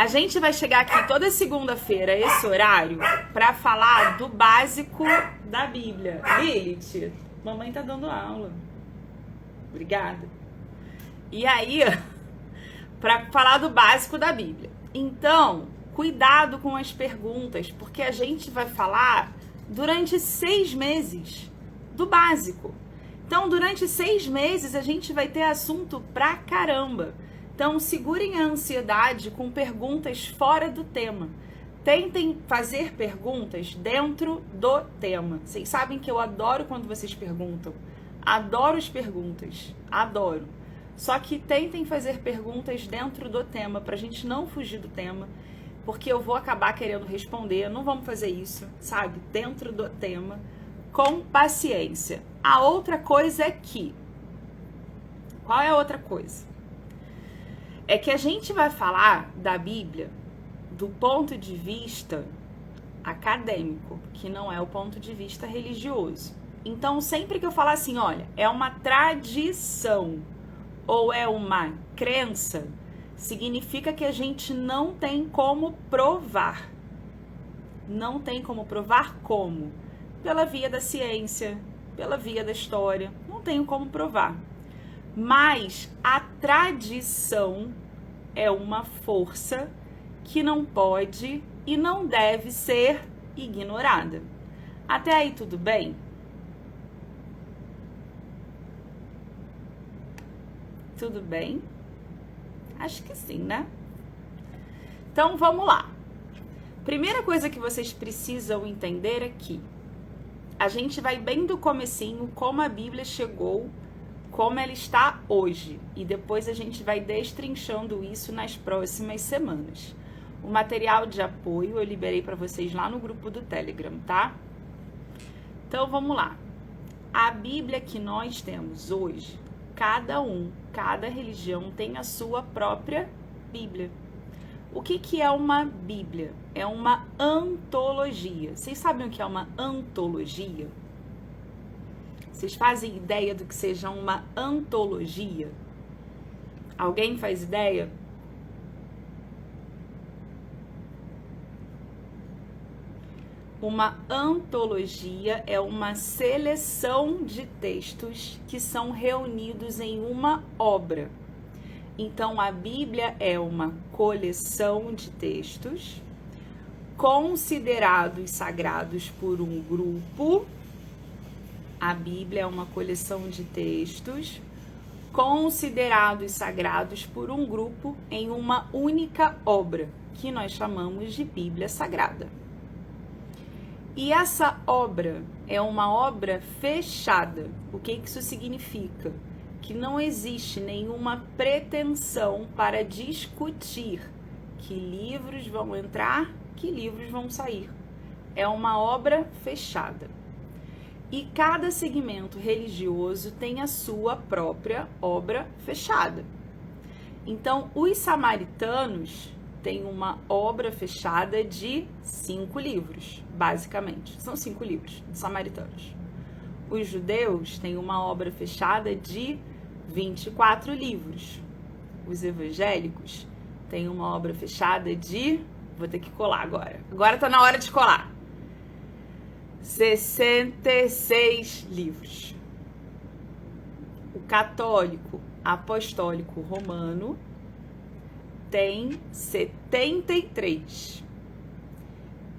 A gente vai chegar aqui toda segunda-feira, esse horário, para falar do básico da Bíblia. Lilith, mamãe tá dando aula. Obrigada. E aí, para falar do básico da Bíblia. Então, cuidado com as perguntas, porque a gente vai falar durante 6 meses do básico. Então, durante 6 meses, a gente vai ter assunto pra caramba. Então, segurem a ansiedade com perguntas fora do tema. Tentem fazer perguntas dentro do tema. Vocês sabem que eu adoro quando vocês perguntam. Adoro as perguntas. Adoro. Só que tentem fazer perguntas dentro do tema, pra gente não fugir do tema, porque eu vou acabar querendo responder. Não vamos fazer isso, sabe? Dentro do tema, com paciência. A outra coisa é que... Qual é a outra coisa? É que a gente vai falar da Bíblia do ponto de vista acadêmico, que não é o ponto de vista religioso. Então, sempre que eu falar assim, olha, é uma tradição ou é uma crença, significa que a gente não tem como provar. Não tem como provar como? Pela via da ciência, pela via da história. Não tenho como provar. Mas a tradição é uma força que não pode e não deve ser ignorada. Até aí tudo bem? Tudo bem? Acho que sim, né? Então vamos lá. Primeira coisa que vocês precisam entender é que a gente vai bem do comecinho, como a Bíblia chegou, como ela está hoje, e depois a gente vai destrinchando isso nas próximas semanas. O material de apoio eu liberei para vocês lá no grupo do Telegram, tá? Então vamos lá. A Bíblia que nós temos hoje, cada religião tem a sua própria Bíblia. O que é uma Bíblia? É uma antologia. Vocês sabem o que é uma antologia? Vocês fazem ideia do que seja uma antologia? Alguém faz ideia? Uma antologia é uma seleção de textos que são reunidos em uma obra. Então, a Bíblia é uma coleção de textos considerados sagrados por um grupo. A Bíblia é uma coleção de textos considerados sagrados por um grupo em uma única obra, que nós chamamos de Bíblia Sagrada. E essa obra é uma obra fechada. O que isso significa? Que não existe nenhuma pretensão para discutir que livros vão entrar, que livros vão sair. É uma obra fechada. E cada segmento religioso tem a sua própria obra fechada. Então, os samaritanos têm uma obra fechada de 5 livros, basicamente. São 5 livros de samaritanos. Os judeus têm uma obra fechada de 24 livros. Os evangélicos têm uma obra fechada de... Vou ter que colar agora. Agora tá na hora de colar. 66 livros. O católico apostólico romano tem 73.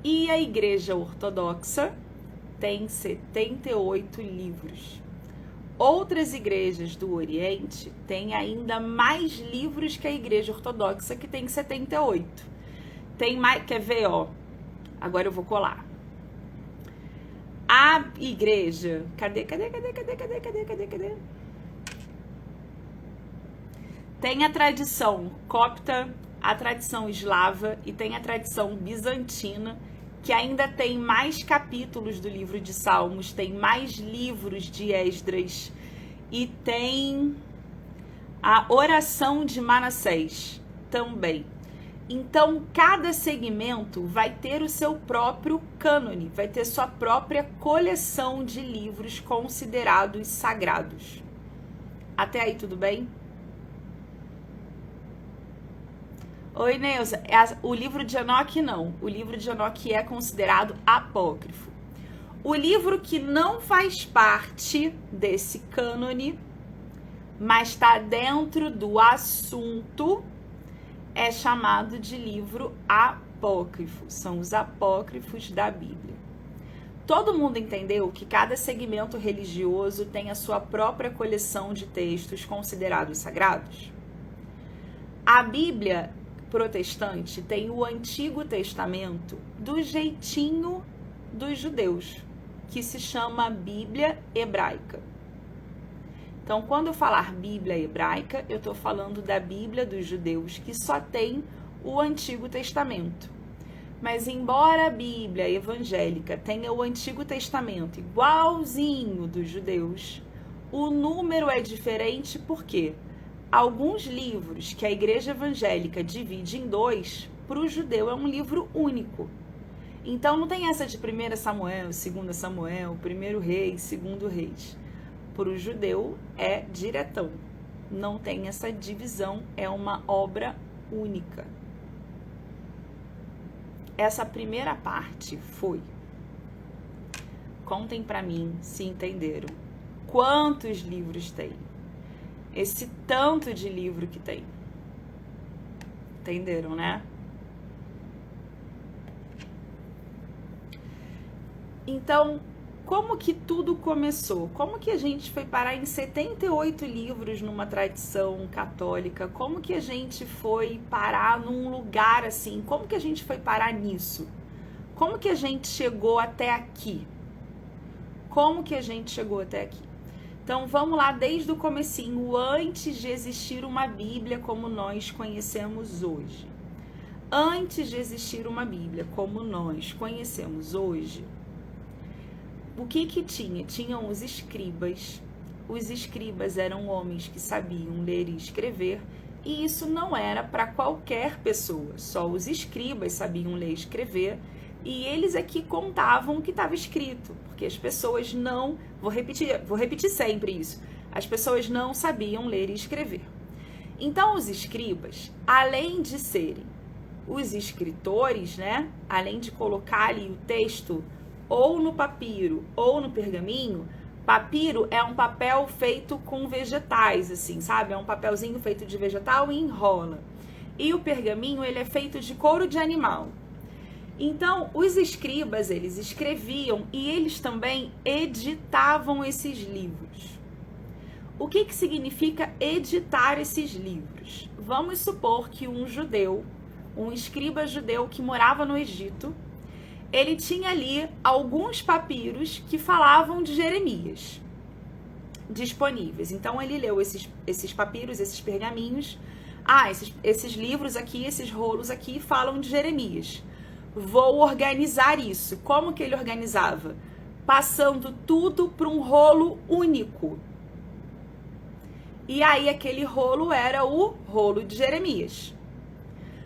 E a igreja ortodoxa tem 78 livros. Outras igrejas do Oriente têm ainda mais livros que a igreja ortodoxa, que tem 78. Tem mais, quer ver, ó? Agora eu vou colar. A igreja, cadê? Tem a tradição copta, a tradição eslava e tem a tradição bizantina, que ainda tem mais capítulos do livro de Salmos, tem mais livros de Esdras e tem a oração de Manassés também. Então, cada segmento vai ter o seu próprio cânone, vai ter sua própria coleção de livros considerados sagrados. Até aí, tudo bem? Oi, Neuza. O livro de Enoque não. O livro de Enoque é considerado apócrifo. O livro que não faz parte desse cânone, mas está dentro do assunto, é chamado de livro apócrifo. São os apócrifos da Bíblia. Todo mundo entendeu que cada segmento religioso tem a sua própria coleção de textos considerados sagrados? A Bíblia protestante tem o Antigo Testamento do jeitinho dos judeus, que se chama Bíblia hebraica. Então, quando eu falar Bíblia hebraica, eu estou falando da Bíblia dos judeus, que só tem o Antigo Testamento. Mas embora a Bíblia evangélica tenha o Antigo Testamento igualzinho dos judeus, o número é diferente porque alguns livros que a igreja evangélica divide em dois, para o judeu é um livro único. Então não tem essa de 1 Samuel, 2 Samuel, 1 Reis, 2 Reis. Para o judeu é diretão. Não tem essa divisão, é uma obra única. Essa primeira parte foi: contem para mim se entenderam. Quantos livros tem? Esse tanto de livro que tem. Entenderam, né? Então, como que tudo começou? Como que a gente foi parar em 78 livros numa tradição católica? Como que a gente foi parar num lugar assim? Como que a gente foi parar nisso? Como que a gente chegou até aqui? Como que a gente chegou até aqui? Então, vamos lá desde o comecinho, antes de existir uma Bíblia como nós conhecemos hoje. Antes de existir uma Bíblia como nós conhecemos hoje, o que tinha? Tinham os escribas. Os escribas eram homens que sabiam ler e escrever, e isso não era para qualquer pessoa. Só os escribas sabiam ler e escrever, e eles aqui contavam o que estava escrito, porque as pessoas não... Vou repetir sempre isso. As pessoas não sabiam ler e escrever. Então, os escribas, além de serem os escritores, né? Além de colocar ali o texto ou no papiro ou no pergaminho. Papiro é um papel feito com vegetais, assim, sabe? É um papelzinho feito de vegetal e enrola. E o pergaminho, ele é feito de couro de animal. Então, os escribas, eles escreviam e eles também editavam esses livros. O que significa editar esses livros? Vamos supor que um judeu, um escriba judeu que morava no Egito, ele tinha ali alguns papiros que falavam de Jeremias disponíveis. Então, ele leu esses papiros, esses pergaminhos. Esses livros aqui, esses rolos aqui falam de Jeremias. Vou organizar isso. Como que ele organizava? Passando tudo para um rolo único. E aí, aquele rolo era o rolo de Jeremias.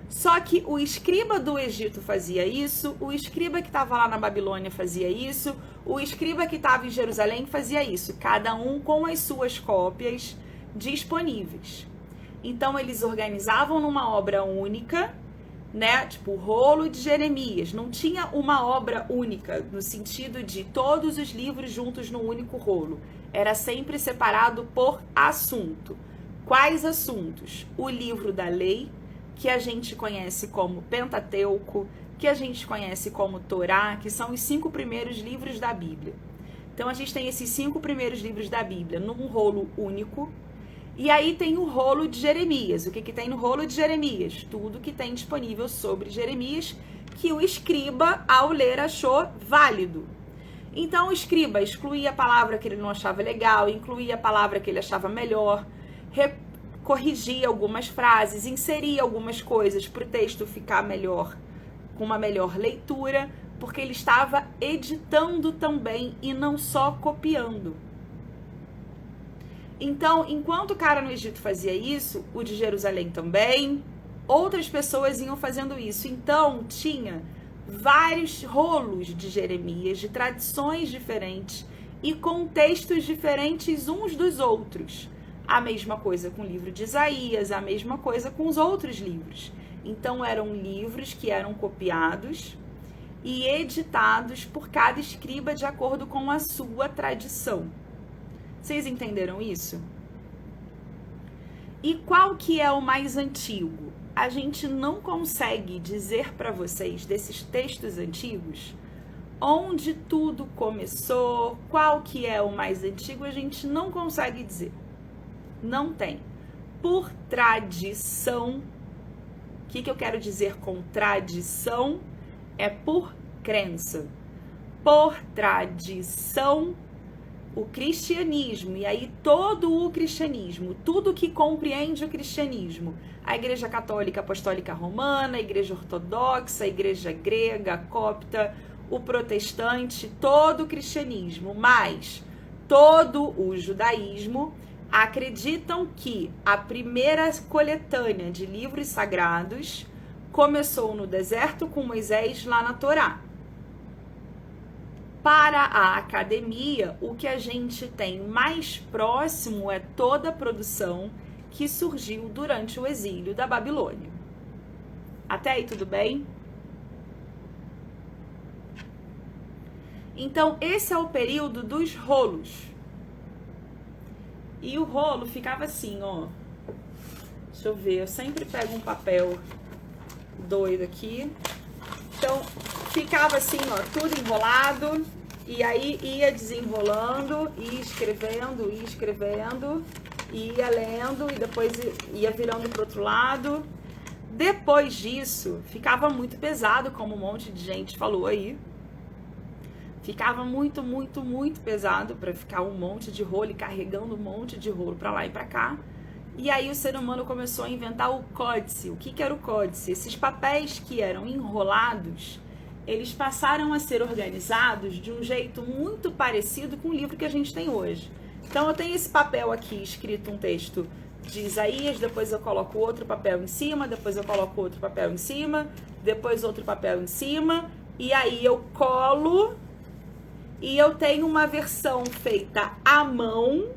Só que o escriba do Egito fazia isso, o escriba que estava lá na Babilônia fazia isso, o escriba que estava em Jerusalém fazia isso, cada um com as suas cópias disponíveis. Então, eles organizavam numa obra única, né? Tipo, o rolo de Jeremias. Não tinha uma obra única, no sentido de todos os livros juntos num único rolo. Era sempre separado por assunto. Quais assuntos? O livro da lei, que a gente conhece como Pentateuco, que a gente conhece como Torá, que são os 5 primeiros livros da Bíblia. Então, a gente tem esses 5 primeiros livros da Bíblia num rolo único. E aí tem o rolo de Jeremias. O que tem no rolo de Jeremias? Tudo que tem disponível sobre Jeremias, que o escriba, ao ler, achou válido. Então, o escriba excluía a palavra que ele não achava legal, incluía a palavra que ele achava melhor, corrigia algumas frases, inseria algumas coisas para o texto ficar melhor, com uma melhor leitura, porque ele estava editando também e não só copiando. Então, enquanto o cara no Egito fazia isso, o de Jerusalém também, outras pessoas iam fazendo isso. Então, tinha vários rolos de Jeremias, de tradições diferentes e contextos diferentes uns dos outros. A mesma coisa com o livro de Isaías, a mesma coisa com os outros livros. Então eram livros que eram copiados e editados por cada escriba de acordo com a sua tradição. Vocês entenderam isso? E qual que é o mais antigo? A gente não consegue dizer para vocês desses textos antigos onde tudo começou, qual que é o mais antigo, a gente não consegue dizer. Não tem. Por tradição, o que eu quero dizer com tradição? É por crença. Por tradição, o cristianismo, e aí todo o cristianismo, tudo que compreende o cristianismo, a Igreja Católica Apostólica Romana, a Igreja Ortodoxa, a Igreja Grega, a Copta, o protestante, todo o cristianismo, mas todo o judaísmo, acreditam que a primeira coletânea de livros sagrados começou no deserto com Moisés lá na Torá. Para a academia, o que a gente tem mais próximo é toda a produção que surgiu durante o exílio da Babilônia. Até aí tudo bem? Então, esse é o período dos rolos. E o rolo ficava assim, ó. Deixa eu ver, eu sempre pego um papel doido aqui. Então, ficava assim, ó, tudo enrolado. E aí ia desenrolando, ia escrevendo, ia lendo e depois ia virando pro outro lado. Depois disso, ficava muito pesado, como um monte de gente falou aí. Ficava muito, muito, muito pesado para ficar um monte de rolo e carregando um monte de rolo para lá e para cá. E aí o ser humano começou a inventar o códice. O que era o códice? Esses papéis que eram enrolados, eles passaram a ser organizados de um jeito muito parecido com o livro que a gente tem hoje. Então eu tenho esse papel aqui escrito um texto de Isaías, depois eu coloco outro papel em cima, depois eu coloco outro papel em cima, depois outro papel em cima, e aí eu colo e eu tenho uma versão feita à mão,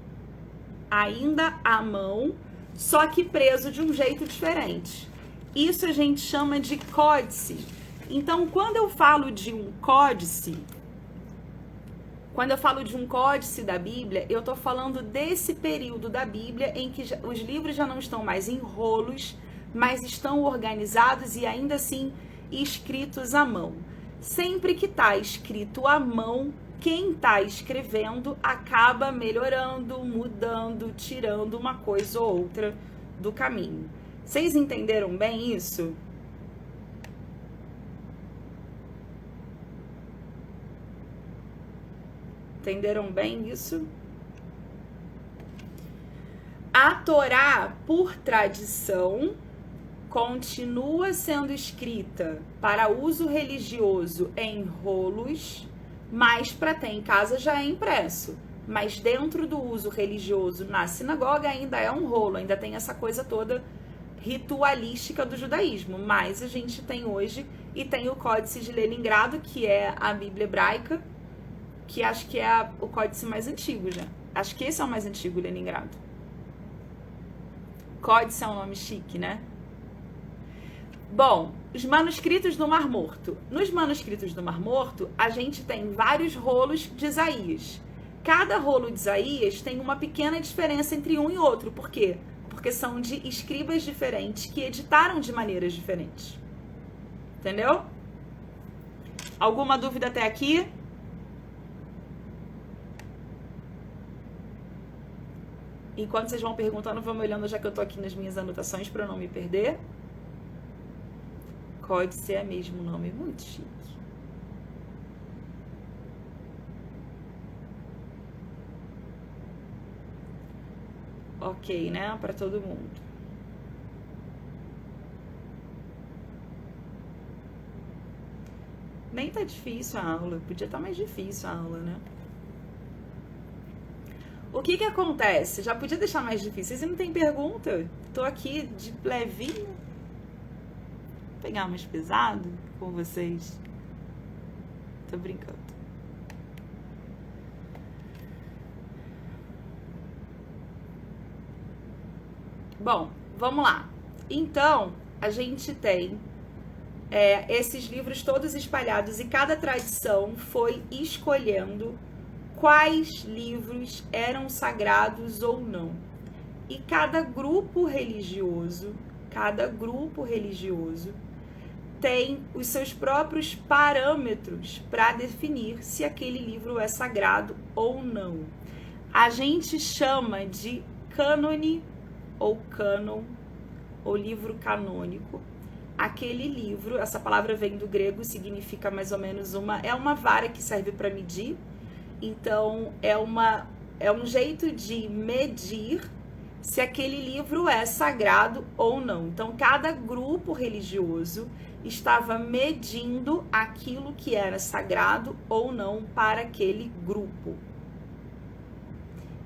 ainda à mão, só que preso de um jeito diferente. Isso a gente chama de códice. Então, quando eu falo de um códice, da Bíblia, eu estou falando desse período da Bíblia em que os livros já não estão mais em rolos, mas estão organizados e ainda assim escritos à mão. Sempre que está escrito à mão, quem está escrevendo acaba melhorando, mudando, tirando uma coisa ou outra do caminho. Vocês entenderam bem isso? Entenderam bem isso? A Torá, por tradição, continua sendo escrita para uso religioso em rolos, mas para ter em casa já é impresso. Mas dentro do uso religioso na sinagoga ainda é um rolo, ainda tem essa coisa toda ritualística do judaísmo. Mas a gente tem hoje, e tem o Códice de Leningrado, que é a Bíblia hebraica, que acho que é o códice mais antigo já. Acho que esse é o mais antigo, Leningrado. Códice é um nome chique, né? Bom, os manuscritos do Mar Morto. Nos manuscritos do Mar Morto, a gente tem vários rolos de Isaías. Cada rolo de Isaías tem uma pequena diferença entre um e outro. Por quê? Porque são de escribas diferentes que editaram de maneiras diferentes. Entendeu? Alguma dúvida até aqui? Enquanto vocês vão perguntando, vão me olhando, já que eu tô aqui nas minhas anotações para eu não me perder. Códice é mesmo um nome muito chique. Ok, né? Para todo mundo. Nem tá difícil a aula. Podia estar mais difícil a aula, né? O que que acontece? Já podia deixar mais difícil. Vocês não tem pergunta? Tô aqui de levinho. Vou pegar mais pesado com vocês. Tô brincando. Bom, vamos lá. Então, a gente tem esses livros todos espalhados e cada tradição foi escolhendo quais livros eram sagrados ou não. E cada grupo religioso tem os seus próprios parâmetros para definir se aquele livro é sagrado ou não. A gente chama de cânone ou cânon, ou livro canônico. Aquele livro, essa palavra vem do grego, significa mais ou menos uma vara que serve para medir. Então, é um jeito de medir se aquele livro é sagrado ou não. Então, cada grupo religioso estava medindo aquilo que era sagrado ou não para aquele grupo.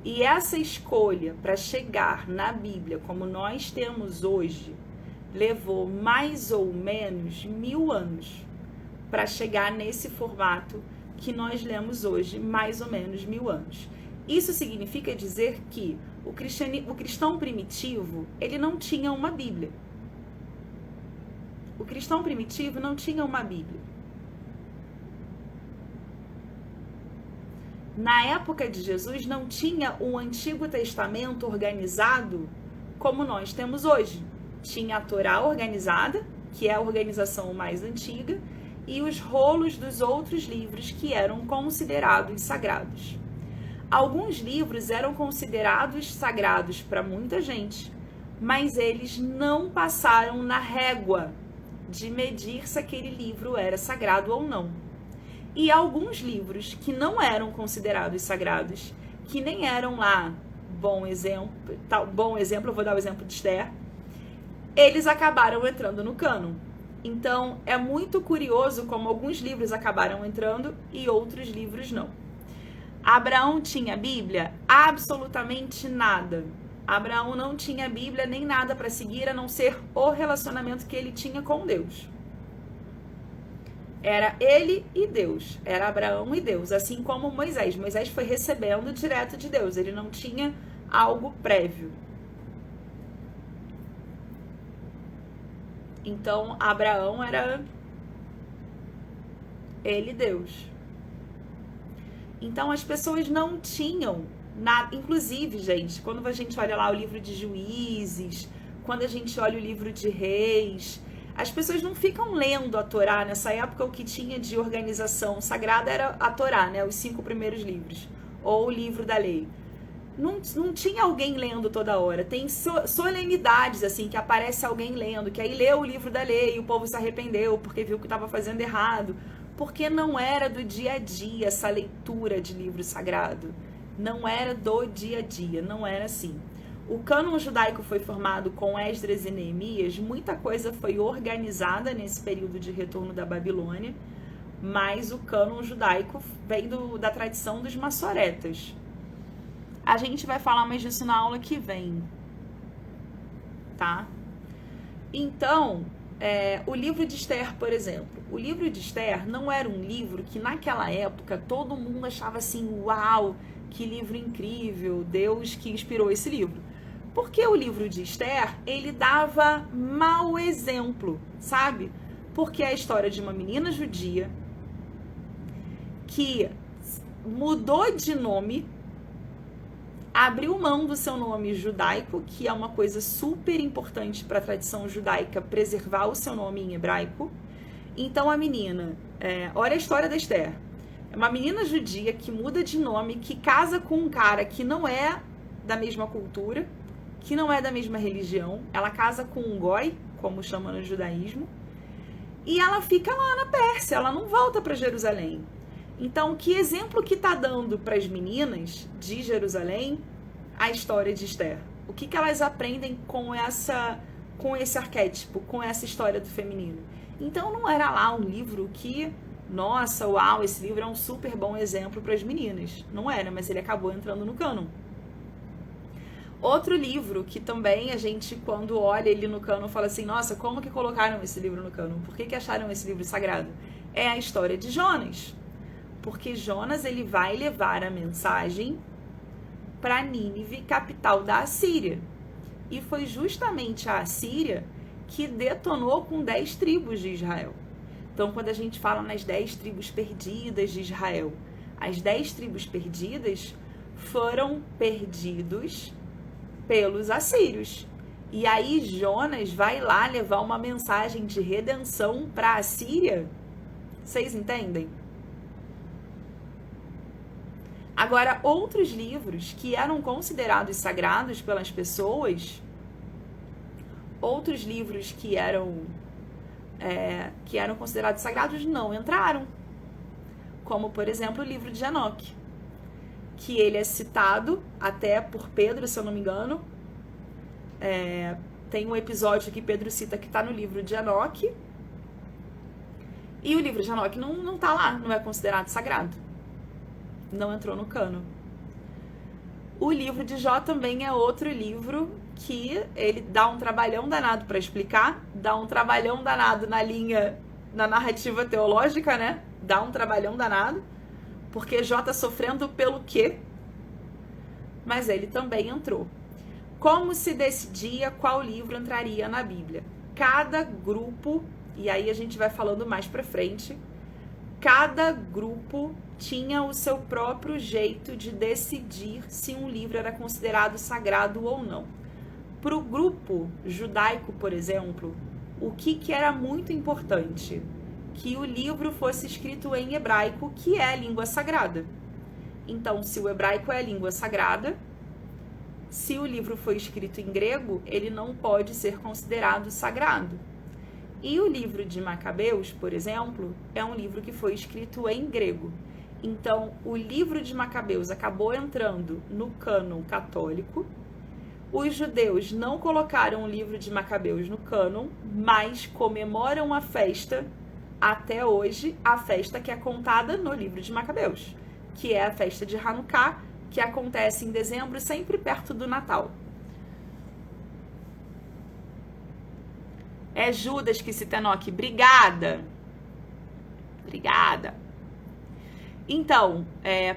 E essa escolha para chegar na Bíblia como nós temos hoje, levou mais ou menos 1000 anos para chegar nesse formato que nós lemos hoje, mais ou menos 1000 anos. Isso significa dizer que o cristão primitivo, ele não tinha uma Bíblia. O cristão primitivo não tinha uma Bíblia. Na época de Jesus, não tinha o Antigo Testamento organizado como nós temos hoje. Tinha a Torá organizada, que é a organização mais antiga, e os rolos dos outros livros que eram considerados sagrados. Alguns livros eram considerados sagrados para muita gente, mas eles não passaram na régua de medir se aquele livro era sagrado ou não. E alguns livros que não eram considerados sagrados, que nem eram lá, bom exemplo, eu vou dar o exemplo de Esther, eles acabaram entrando no cânon. Então, é muito curioso como alguns livros acabaram entrando e outros livros não. Abraão tinha Bíblia? Absolutamente nada. Abraão não tinha Bíblia nem nada para seguir, a não ser o relacionamento que ele tinha com Deus. Era ele e Deus, era Abraão e Deus, assim como Moisés. Moisés foi recebendo direto de Deus, ele não tinha algo prévio. Então, Abraão era ele e Deus. Então, as pessoas não tinham nada. Inclusive, gente, quando a gente olha lá o livro de Juízes, quando a gente olha o livro de Reis, as pessoas não ficam lendo a Torá. Nessa época, o que tinha de organização sagrada era a Torá, né? Os 5 primeiros livros, ou o livro da lei. Não tinha alguém lendo toda hora. Tem solenidades, assim, que aparece alguém lendo, que aí leu o livro da lei e o povo se arrependeu porque viu que estava fazendo errado. Porque não era do dia a dia essa leitura de livro sagrado. Não era do dia a dia, não era assim. O cânon judaico foi formado com Esdras e Neemias, muita coisa foi organizada nesse período de retorno da Babilônia, mas o cânon judaico vem da tradição dos maçoretas. A gente vai falar mais disso na aula que vem, tá? Então, o livro de Esther, por exemplo. O livro de Esther não era um livro que naquela época todo mundo achava assim, uau, que livro incrível, Deus que inspirou esse livro. Porque o livro de Esther, ele dava mau exemplo, sabe? Porque é a história de uma menina judia que mudou de nome, abriu mão do seu nome judaico, que é uma coisa super importante para a tradição judaica, preservar o seu nome em hebraico. Então a menina, olha a história da Esther, é uma menina judia que muda de nome, que casa com um cara que não é da mesma cultura, que não é da mesma religião, ela casa com um goi, como chama no judaísmo, e ela fica lá na Pérsia, ela não volta para Jerusalém. Então, que exemplo que tá dando para as meninas de Jerusalém a história de Esther? O que elas aprendem com esse arquétipo, com essa história do feminino? Então, não era lá um livro que, nossa, uau, esse livro é um super bom exemplo para as meninas. Não era, mas ele acabou entrando no cânon. Outro livro que também a gente, quando olha ele no cânon, fala assim, nossa, como que colocaram esse livro no cânon? Por que acharam esse livro sagrado? É a história de Jonas. Porque Jonas, ele vai levar a mensagem para Nínive, capital da Assíria. E foi justamente a Assíria que detonou com 10 tribos de Israel. Então, quando a gente fala nas 10 tribos perdidas de Israel, as 10 tribos perdidas foram perdidos pelos assírios. E aí Jonas vai lá levar uma mensagem de redenção para a Síria. Vocês entendem? Agora, outros livros que eram considerados sagrados pelas pessoas, outros livros que eram considerados sagrados não entraram. Como, por exemplo, o livro de Enoque, que ele é citado até por Pedro, se eu não me engano. Tem um episódio que Pedro cita que está no livro de Enoque. E o livro de Enoque não está lá, não é considerado sagrado. Não entrou no cânon. O livro de Jó também é outro livro que ele dá um trabalhão danado para explicar, dá um trabalhão danado na narrativa teológica, né? Dá um trabalhão danado, porque Jó tá sofrendo pelo quê? Mas ele também entrou. Como se decidia qual livro entraria na Bíblia? Cada grupo, e aí a gente vai falando mais pra frente, cada grupo tinha o seu próprio jeito de decidir se um livro era considerado sagrado ou não. Para o grupo judaico, por exemplo, o que era muito importante? Que o livro fosse escrito em hebraico, que é a língua sagrada. Então, se o hebraico é a língua sagrada, se o livro foi escrito em grego, ele não pode ser considerado sagrado. E o livro de Macabeus, por exemplo, é um livro que foi escrito em grego. Então, o livro de Macabeus acabou entrando no cânon católico. Os judeus não colocaram o livro de Macabeus no cânon, mas comemoram a festa, até hoje, a festa que é contada no livro de Macabeus, que é a festa de Hanukkah, que acontece em dezembro, sempre perto do Natal. É Judas que cita Enoque. Obrigada. Obrigada. Então,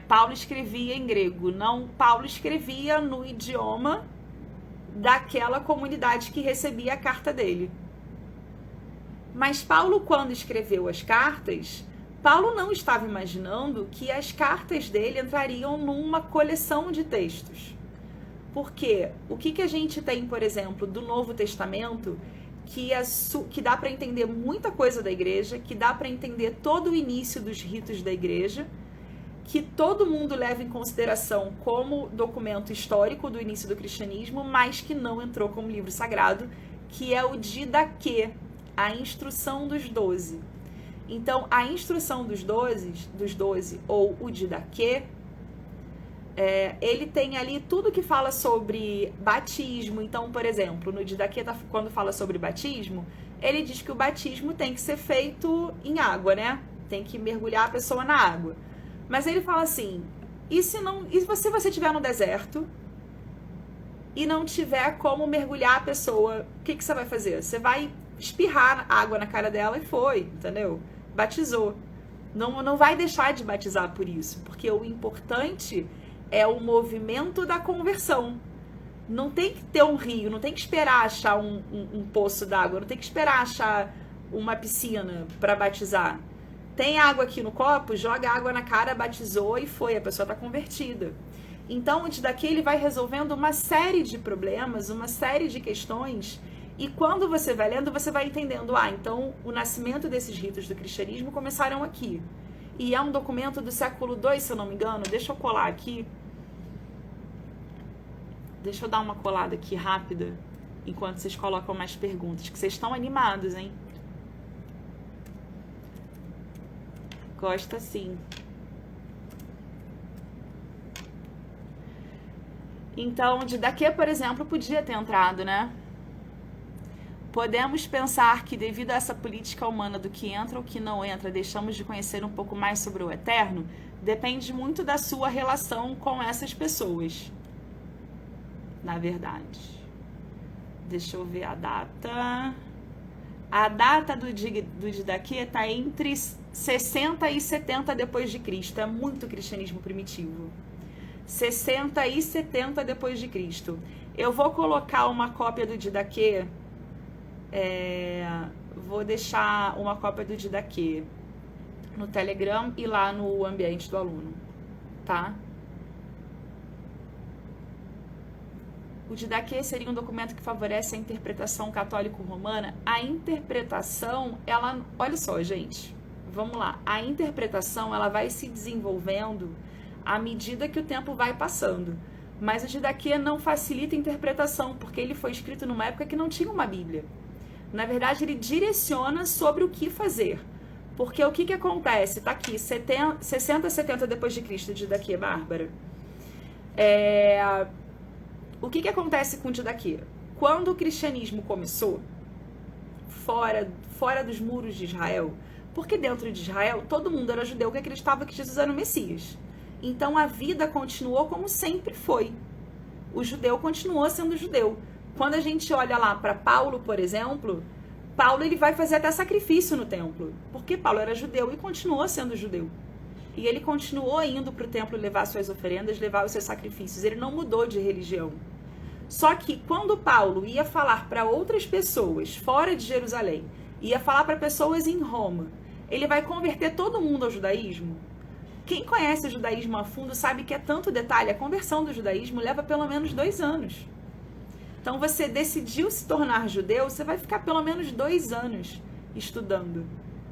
Paulo escrevia em grego. Não, Paulo escrevia no idioma daquela comunidade que recebia a carta dele. Mas Paulo, quando escreveu as cartas, Paulo não estava imaginando que as cartas dele entrariam numa coleção de textos. Porque o que a gente tem, por exemplo, do Novo Testamento, que dá para entender muita coisa da igreja, que dá para entender todo o início dos ritos da igreja, que todo mundo leva em consideração como documento histórico do início do cristianismo, mas que não entrou como livro sagrado, que é o Didaquê, a instrução dos 12. Então, a instrução dos 12, ou o Didaquê, ele tem ali tudo que fala sobre batismo. Então, por exemplo, no Didaquê, quando fala sobre batismo, ele diz que o batismo tem que ser feito em água, né? Tem que mergulhar a pessoa na água. Mas ele fala assim, e se você estiver no deserto e não tiver como mergulhar a pessoa, o que você vai fazer? Você vai espirrar água na cara dela e foi, entendeu? Batizou. Não vai deixar de batizar por isso, porque o importante é o movimento da conversão. Não tem que ter um rio, não tem que esperar achar um poço d'água, não tem que esperar achar uma piscina para batizar. Tem água aqui no copo, joga água na cara, batizou e foi, a pessoa está convertida. Então, o Didaquê, ele vai resolvendo uma série de problemas, uma série de questões, e quando você vai lendo, você vai entendendo, então o nascimento desses ritos do cristianismo começaram aqui. E é um documento do século II, se eu não me engano. Deixa eu colar aqui. Deixa eu dar uma colada aqui rápida, enquanto vocês colocam mais perguntas, que vocês estão animados, hein? Gosta sim. Então, Didaquê, por exemplo, podia ter entrado, né? Podemos pensar que devido a essa política humana do que entra ou que não entra, deixamos de conhecer um pouco mais sobre o eterno? Depende muito da sua relação com essas pessoas, na verdade. Deixa eu ver a data. A data do Didaquê está entre 60 e 70 depois de Cristo. É muito cristianismo primitivo. 60 e 70 depois de Cristo. Eu vou colocar uma cópia do Didaquê Vou deixar uma cópia do Didaquê no Telegram e lá no ambiente do aluno, tá? O Didaquê seria um documento que favorece a interpretação católico-romana. A interpretação, ela... Olha só, gente, vamos lá. A interpretação, ela vai se desenvolvendo à medida que o tempo vai passando. Mas o Didaquê não facilita a interpretação, porque ele foi escrito numa época que não tinha uma Bíblia. Na verdade, ele direciona sobre o que fazer. Porque o que acontece? Tá aqui, 60, 70 depois de Cristo, Didaquê, Bárbara. O que acontece com o Didaquê? Quando o cristianismo começou, fora dos muros de Israel, porque dentro de Israel todo mundo era judeu que acreditava que Jesus era o Messias. Então a vida continuou como sempre foi. O judeu continuou sendo judeu. Quando a gente olha lá para Paulo, por exemplo, Paulo ele vai fazer até sacrifício no templo, porque Paulo era judeu e continuou sendo judeu. E ele continuou indo para o templo levar suas oferendas, levar os seus sacrifícios. Ele não mudou de religião. Só que quando Paulo ia falar para outras pessoas fora de Jerusalém, ia falar para pessoas em Roma, ele vai converter todo mundo ao judaísmo? Quem conhece o judaísmo a fundo sabe que é tanto detalhe. A conversão do judaísmo leva pelo menos 2 anos. Então, você decidiu se tornar judeu, você vai ficar pelo menos 2 anos estudando,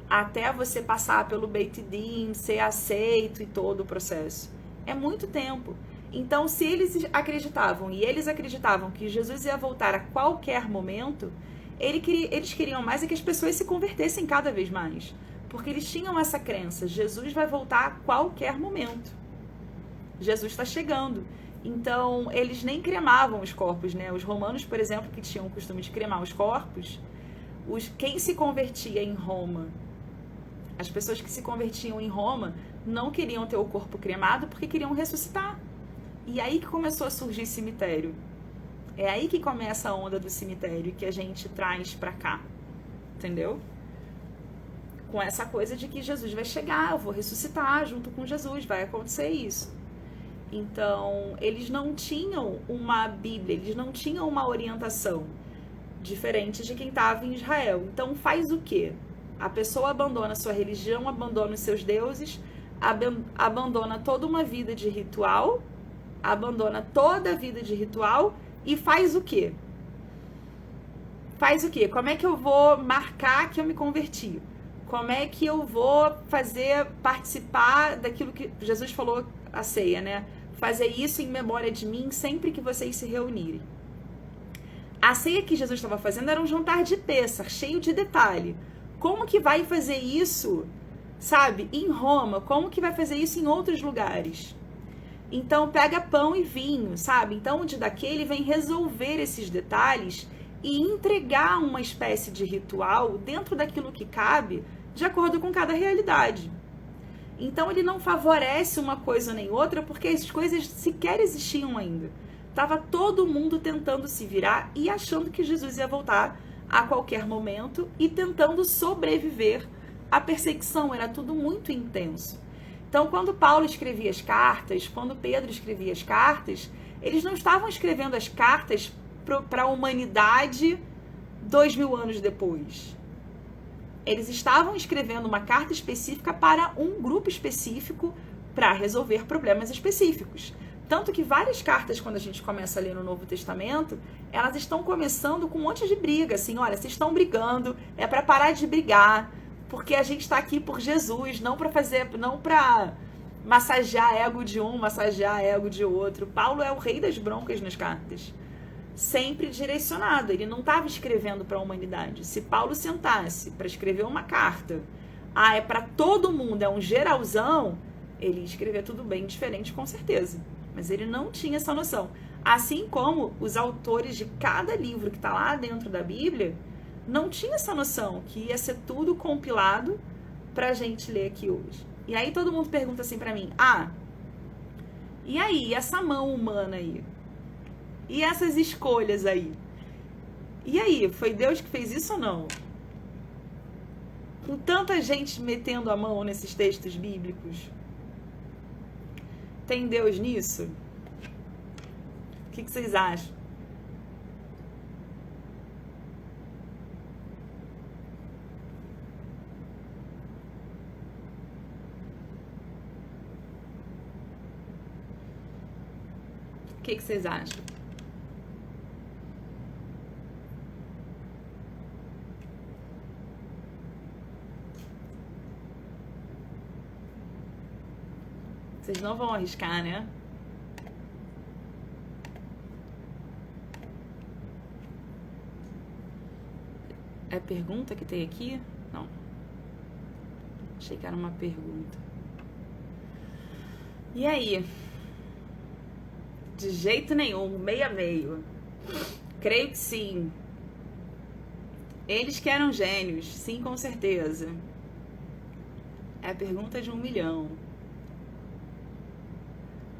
até você passar pelo Beit Din, ser aceito e todo o processo. É muito tempo. Então, se eles acreditavam, e eles acreditavam que Jesus ia voltar a qualquer momento, eles queriam mais é que as pessoas se convertessem cada vez mais. Porque eles tinham essa crença, Jesus vai voltar a qualquer momento. Jesus está chegando. Então, eles nem cremavam os corpos, né? Os romanos, por exemplo, que tinham o costume de cremar os corpos, quem se convertia em Roma, as pessoas que se convertiam em Roma, não queriam ter o corpo cremado porque queriam ressuscitar. E aí que começou a surgir cemitério. É aí que começa a onda do cemitério que a gente traz pra cá. Entendeu? Com essa coisa de que Jesus vai chegar, eu vou ressuscitar junto com Jesus, vai acontecer isso. Então, eles não tinham uma Bíblia, eles não tinham uma orientação diferente de quem estava em Israel. Então, faz o quê? A pessoa abandona sua religião, abandona os seus deuses, abandona toda uma vida de ritual, abandona toda a vida de ritual e faz o quê? Faz o quê? Como é que eu vou marcar que eu me converti? Como é que eu vou participar daquilo que Jesus falou, a ceia, né? Fazer isso em memória de mim sempre que vocês se reunirem. A ceia que Jesus estava fazendo era um jantar de Pêssar, cheio de detalhe. Como que vai fazer isso, sabe, em Roma? Como que vai fazer isso em outros lugares? Então, pega pão e vinho, sabe? Então, o Didaquê, ele vem resolver esses detalhes e entregar uma espécie de ritual dentro daquilo que cabe, de acordo com cada realidade. Então, ele não favorece uma coisa nem outra, porque as coisas sequer existiam ainda. Estava todo mundo tentando se virar e achando que Jesus ia voltar a qualquer momento e tentando sobreviver à perseguição. Era tudo muito intenso. Então, quando Paulo escrevia as cartas, quando Pedro escrevia as cartas, eles não estavam escrevendo as cartas para a humanidade 2000 anos depois. Eles estavam escrevendo uma carta específica para um grupo específico para resolver problemas específicos. Tanto que várias cartas, quando a gente começa a ler no Novo Testamento, elas estão começando com um monte de briga, assim, olha, vocês estão brigando, é para parar de brigar, porque a gente está aqui por Jesus, não para massagear ego de um, massagear ego de outro. Paulo é o rei das broncas nas cartas. Sempre direcionado, ele não estava escrevendo para a humanidade. Se Paulo sentasse para escrever uma carta, é para todo mundo, é um geralzão, ele ia escrever tudo bem diferente, com certeza. Mas ele não tinha essa noção. Assim como os autores de cada livro que está lá dentro da Bíblia não tinham essa noção, que ia ser tudo compilado para a gente ler aqui hoje. E aí todo mundo pergunta assim para mim, e aí, essa mão humana aí? E essas escolhas aí? E aí, foi Deus que fez isso ou não? Com tanta gente metendo a mão nesses textos bíblicos, tem Deus nisso? O que vocês acham? que vocês acham? Vocês não vão arriscar, né? É pergunta que tem aqui? Não. Achei que era uma pergunta. E aí? De jeito nenhum, meio a meio. Creio que sim. Eles que eram gênios, sim, com certeza. É a pergunta de 1 milhão.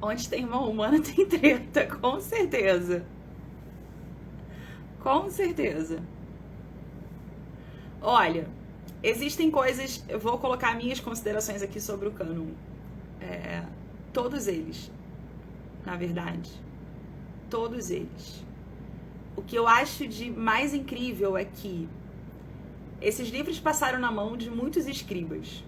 Onde tem irmão humano tem treta, com certeza. Com certeza. Olha, existem coisas... Eu vou colocar minhas considerações aqui sobre o cânon. Todos eles, na verdade. Todos eles. O que eu acho de mais incrível é que esses livros passaram na mão de muitos escribas.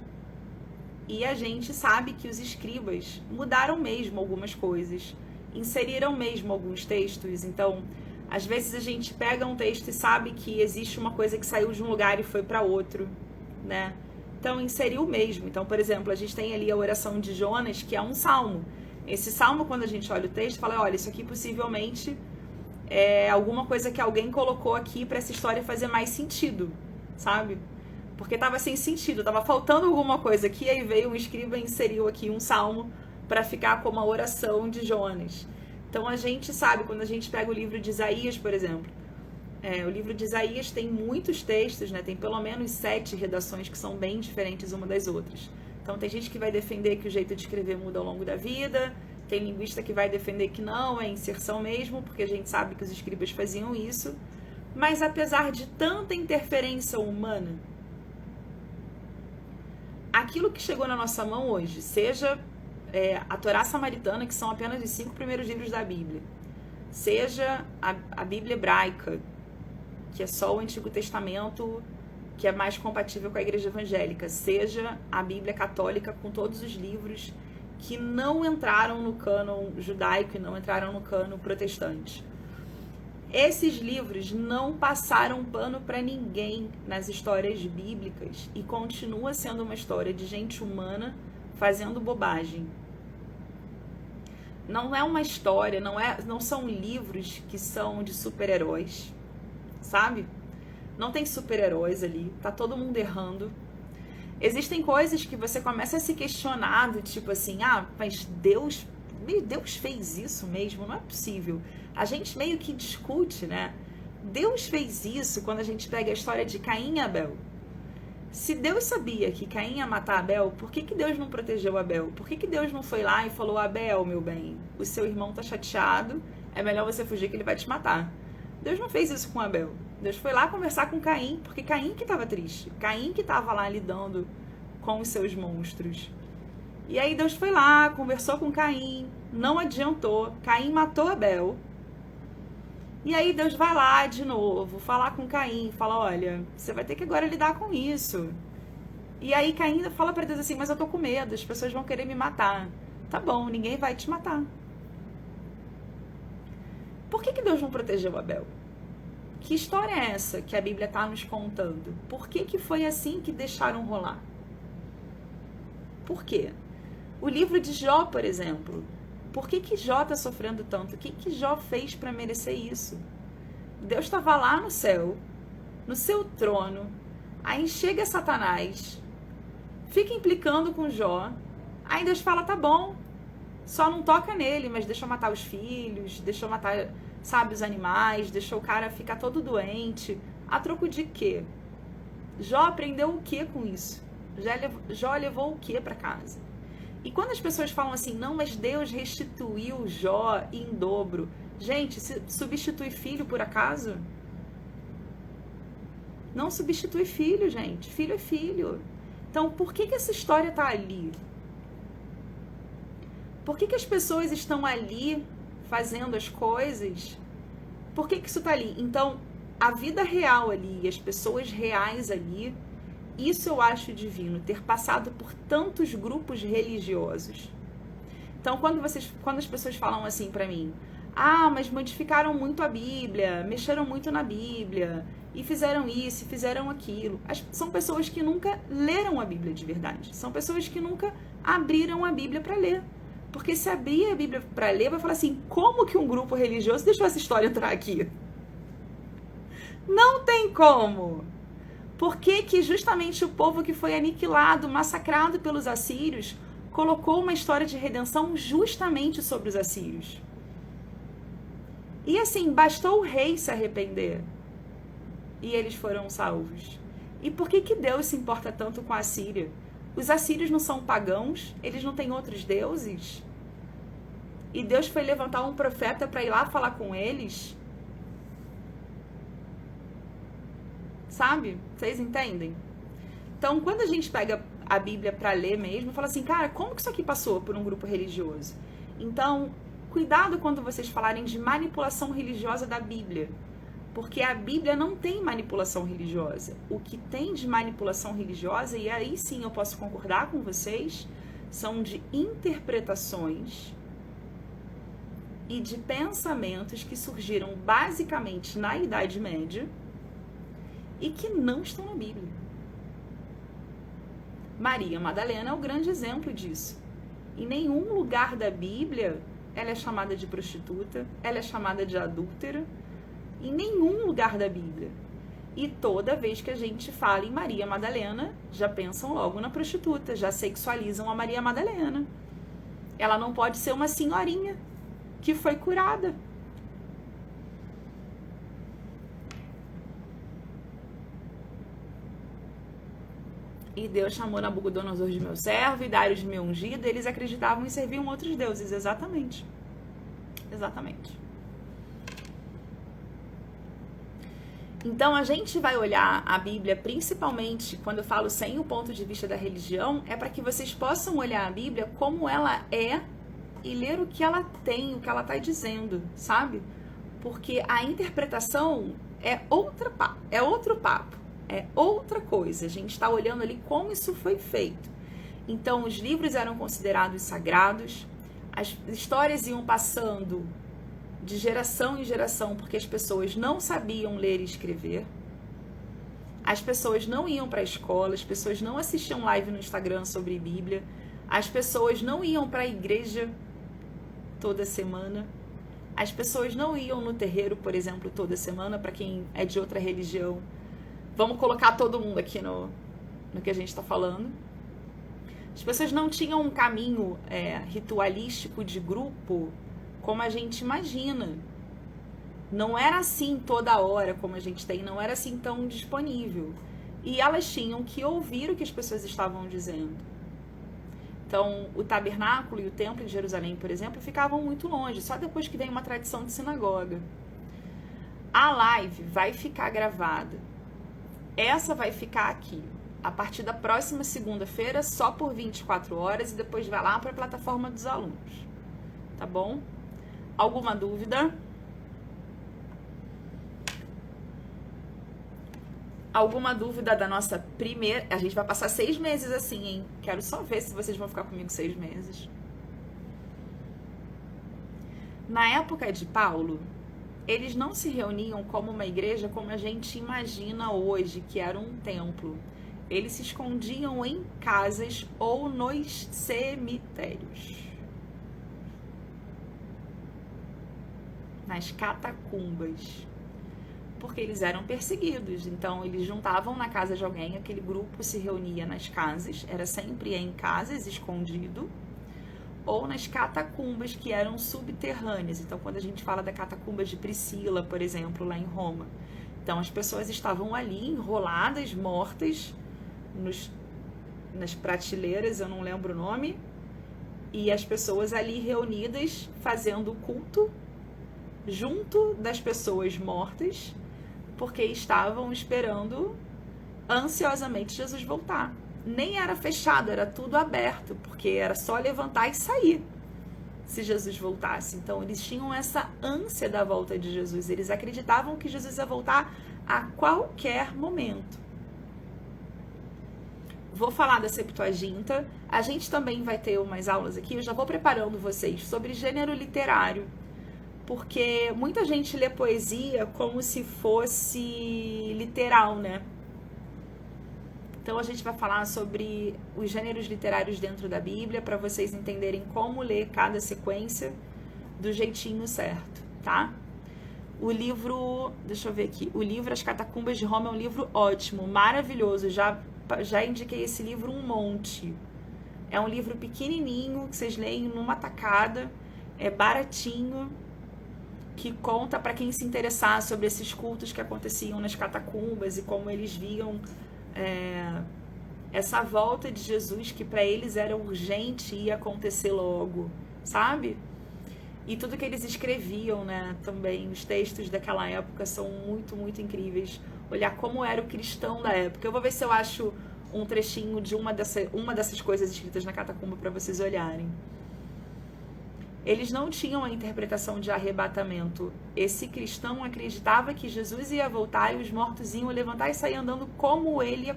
E a gente sabe que os escribas mudaram mesmo algumas coisas, inseriram mesmo alguns textos. Então, às vezes a gente pega um texto e sabe que existe uma coisa que saiu de um lugar e foi para outro, né? Então, inseriu mesmo. Então, por exemplo, a gente tem ali a oração de Jonas, que é um salmo. Esse salmo, quando a gente olha o texto, fala, olha, isso aqui possivelmente é alguma coisa que alguém colocou aqui para essa história fazer mais sentido, sabe? Porque tava sem sentido, tava faltando alguma coisa aqui, aí veio um escriba e inseriu aqui um salmo para ficar como a oração de Jonas. Então a gente sabe, quando a gente pega o livro de Isaías, por exemplo, o livro de Isaías tem muitos textos, né? Tem pelo menos 7 redações que são bem diferentes uma das outras. Então tem gente que vai defender que o jeito de escrever muda ao longo da vida, tem linguista que vai defender que não, é inserção mesmo, porque a gente sabe que os escribas faziam isso. Mas apesar de tanta interferência humana, aquilo que chegou na nossa mão hoje, seja a Torá Samaritana, que são apenas os 5 primeiros livros da Bíblia, seja a Bíblia hebraica, que é só o Antigo Testamento, que é mais compatível com a Igreja Evangélica, seja a Bíblia Católica com todos os livros que não entraram no cânon judaico e não entraram no cânon protestante. Esses livros não passaram pano para ninguém nas histórias bíblicas e continua sendo uma história de gente humana fazendo bobagem. Não é uma história, não são livros que são de super-heróis, sabe? Não tem super-heróis ali, tá todo mundo errando. Existem coisas que você começa a se questionar, do tipo assim, mas Deus fez isso mesmo? Não é possível. A gente meio que discute, né? Deus fez isso quando a gente pega a história de Caim e Abel. Se Deus sabia que Caim ia matar Abel, por que Deus não protegeu Abel? Por que Deus não foi lá e falou, Abel, meu bem, o seu irmão tá chateado, é melhor você fugir que ele vai te matar. Deus não fez isso com Abel. Deus foi lá conversar com Caim, porque Caim que estava triste. Caim que estava lá lidando com os seus monstros. E aí Deus foi lá, conversou com Caim, não adiantou, Caim matou Abel. E aí Deus vai lá de novo, falar com Caim, fala, olha, você vai ter que agora lidar com isso. E aí Caim fala para Deus assim, mas eu tô com medo, as pessoas vão querer me matar. Tá bom, ninguém vai te matar. Por que Deus não protegeu Abel? Que história é essa que a Bíblia está nos contando? Por que foi assim que deixaram rolar? Por quê? O livro de Jó, por exemplo, por que Jó está sofrendo tanto? O que Jó fez para merecer isso? Deus estava lá no céu, no seu trono, aí chega Satanás, fica implicando com Jó, aí Deus fala, tá bom, só não toca nele, mas deixa eu matar os filhos, deixa eu matar, sabe, os animais, deixa o cara ficar todo doente. A troco de quê? Jó aprendeu o que com isso? Jó levou o que para casa? E quando as pessoas falam assim, não, mas Deus restituiu Jó em dobro. Gente, se substitui filho por acaso? Não substitui filho, gente. Filho é filho. Então, por que essa história está ali? Por que as pessoas estão ali fazendo as coisas? Por que isso está ali? Então, a vida real ali, as pessoas reais ali, isso eu acho divino, ter passado por tantos grupos religiosos. Então, quando as pessoas falam assim pra mim, Ah, mas modificaram muito a Bíblia, mexeram muito na Bíblia, e fizeram isso, e fizeram aquilo. São pessoas que nunca leram a Bíblia de verdade. São pessoas que nunca abriram a Bíblia para ler. Porque se abrir a Bíblia para ler, vai falar assim, como que um grupo religioso deixou essa história entrar aqui? Não tem como. Por que que justamente o povo que foi aniquilado, massacrado pelos assírios, colocou uma história de redenção justamente sobre os assírios? E assim, bastou o rei se arrepender e eles foram salvos. E por que que Deus se importa tanto com a Síria? Os assírios não são pagãos? Eles não têm outros deuses? E Deus foi levantar um profeta para ir lá falar com eles? Sabe? Vocês entendem? Então, quando a gente pega a Bíblia para ler mesmo, fala assim, cara, como que isso aqui passou por um grupo religioso? Então, cuidado quando vocês falarem de manipulação religiosa da Bíblia. Porque a Bíblia não tem manipulação religiosa. O que tem de manipulação religiosa, e aí sim eu posso concordar com vocês, são de interpretações e de pensamentos que surgiram basicamente na Idade Média e que não estão na Bíblia. Maria Madalena é o grande exemplo disso. Em nenhum lugar da Bíblia ela é chamada de prostituta, ela é chamada de adúltera, em nenhum lugar da Bíblia. E toda vez que a gente fala em Maria Madalena, já pensam logo na prostituta, já sexualizam a Maria Madalena. Ela não pode ser uma senhorinha que foi curada. E Deus chamou Nabucodonosor de meu servo e Dário de meu ungido. Eles acreditavam e serviam outros deuses, exatamente. Exatamente. Então, a gente vai olhar a Bíblia, principalmente quando eu falo sem o ponto de vista da religião, é para que vocês possam olhar a Bíblia como ela é e ler o que ela tem, o que ela está dizendo, sabe? Porque a interpretação é outro papo, é outra coisa. A gente está olhando ali como isso foi feito. Então, os livros eram considerados sagrados, as histórias iam passando de geração em geração, porque as pessoas não sabiam ler e escrever. As pessoas não iam para a escola, as pessoas não assistiam live no Instagram sobre Bíblia, as pessoas não iam para a igreja toda semana, as pessoas não iam no terreiro, por exemplo, toda semana, para quem é de outra religião. Vamos colocar todo mundo aqui no que a gente está falando. As pessoas não tinham um caminho ritualístico de grupo como a gente imagina. Não era assim toda hora como a gente tem, não era assim tão disponível. E elas tinham que ouvir o que as pessoas estavam dizendo. Então, o tabernáculo e o templo de Jerusalém, por exemplo, ficavam muito longe, só depois que vem uma tradição de sinagoga. A live vai ficar gravada. Essa vai ficar aqui, a partir da próxima segunda-feira, só por 24 horas, e depois vai lá para a plataforma dos alunos. Tá bom? Alguma dúvida? Alguma dúvida da nossa primeira... A gente vai passar 6 meses assim, hein? Quero só ver se vocês vão ficar comigo 6 meses. Na época de Paulo, eles não se reuniam como uma igreja como a gente imagina hoje, que era um templo. Eles se escondiam em casas ou nos cemitérios. Nas catacumbas. Porque eles eram perseguidos. Então, eles juntavam na casa de alguém, aquele grupo se reunia nas casas, era sempre em casas, escondido, ou nas catacumbas, que eram subterrâneas. Então, quando a gente fala da catacumbas de Priscila, por exemplo, lá em Roma, então as pessoas estavam ali, enroladas, mortas, nas prateleiras, eu não lembro o nome, e as pessoas ali reunidas, fazendo culto, junto das pessoas mortas, porque estavam esperando ansiosamente Jesus voltar. Nem era fechado, era tudo aberto, porque era só levantar e sair se Jesus voltasse. Então eles tinham essa ânsia da volta de Jesus, eles acreditavam que Jesus ia voltar a qualquer momento. Vou falar da Septuaginta, a gente também vai ter umas aulas aqui, eu já vou preparando vocês sobre gênero literário, porque muita gente lê poesia como se fosse literal, né? Então a gente vai falar sobre os gêneros literários dentro da Bíblia para vocês entenderem como ler cada sequência do jeitinho certo, tá? O livro, deixa eu ver aqui, o livro As Catacumbas de Roma é um livro ótimo, maravilhoso, já indiquei esse livro um monte. É um livro pequenininho, que vocês leem numa tacada, é baratinho, que conta para quem se interessar sobre esses cultos que aconteciam nas catacumbas e como eles viam essa volta de Jesus, que para eles era urgente e ia acontecer logo, sabe? E tudo que eles escreviam, né, também, os textos daquela época são muito, muito incríveis. Olhar como era o cristão da época. Eu vou ver se eu acho um trechinho de uma dessas coisas escritas na catacumba para vocês olharem. Eles não tinham a interpretação de arrebatamento. Esse cristão acreditava que Jesus ia voltar e os mortos iam levantar e sair andando como ele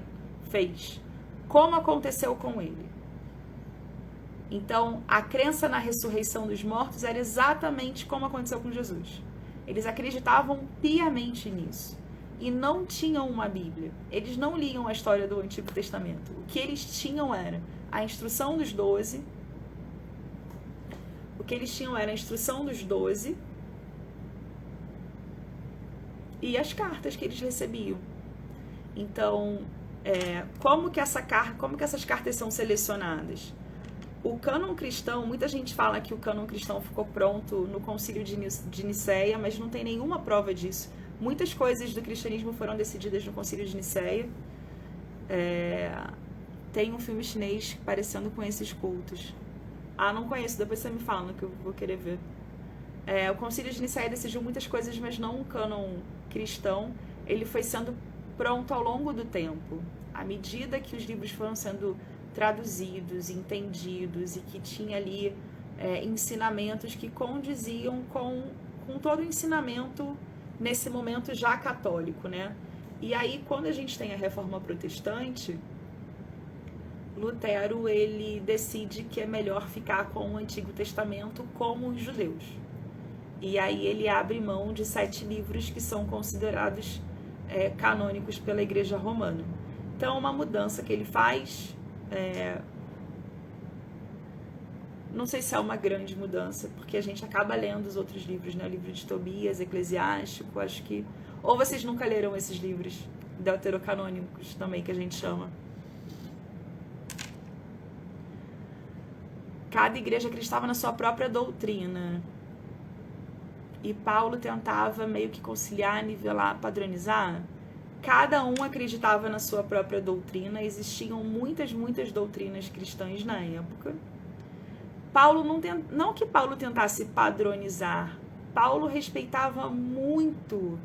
fez. Como aconteceu com ele. Então, a crença na ressurreição dos mortos era exatamente como aconteceu com Jesus. Eles acreditavam piamente nisso. E não tinham uma Bíblia. Eles não liam a história do Antigo Testamento. O que eles tinham era a instrução dos 12. O que eles tinham era a instrução dos 12 e as cartas que eles recebiam. Então, como que essas cartas são selecionadas? O cânon cristão, muita gente fala que o cânon cristão ficou pronto no Concílio de Nicéia, mas não tem nenhuma prova disso. Muitas coisas do cristianismo foram decididas no Concílio de Nicéia. Tem um filme chinês parecendo com esses cultos. Não conheço, depois você me fala que eu vou querer ver. O Concílio de Nicéia decidiu muitas coisas, mas não um cânon cristão. Ele foi sendo pronto ao longo do tempo. À medida que os livros foram sendo traduzidos, entendidos e que tinha ali ensinamentos que condiziam com todo o ensinamento nesse momento já católico, né? E aí, quando a gente tem a Reforma Protestante, Lutero, ele decide que é melhor ficar com o Antigo Testamento como os judeus. E aí ele abre mão de 7 livros que são considerados canônicos pela Igreja Romana. Então, uma mudança que ele faz, não sei se é uma grande mudança, porque a gente acaba lendo os outros livros, né? O livro de Tobias, Eclesiástico, acho que... Ou vocês nunca leram esses livros deuterocanônicos também, que a gente chama. Cada igreja acreditava na sua própria doutrina. E Paulo tentava meio que conciliar, nivelar, padronizar. Cada um acreditava na sua própria doutrina. Existiam muitas doutrinas cristãs na época. Paulo não que Paulo tentasse padronizar. Paulo respeitava muito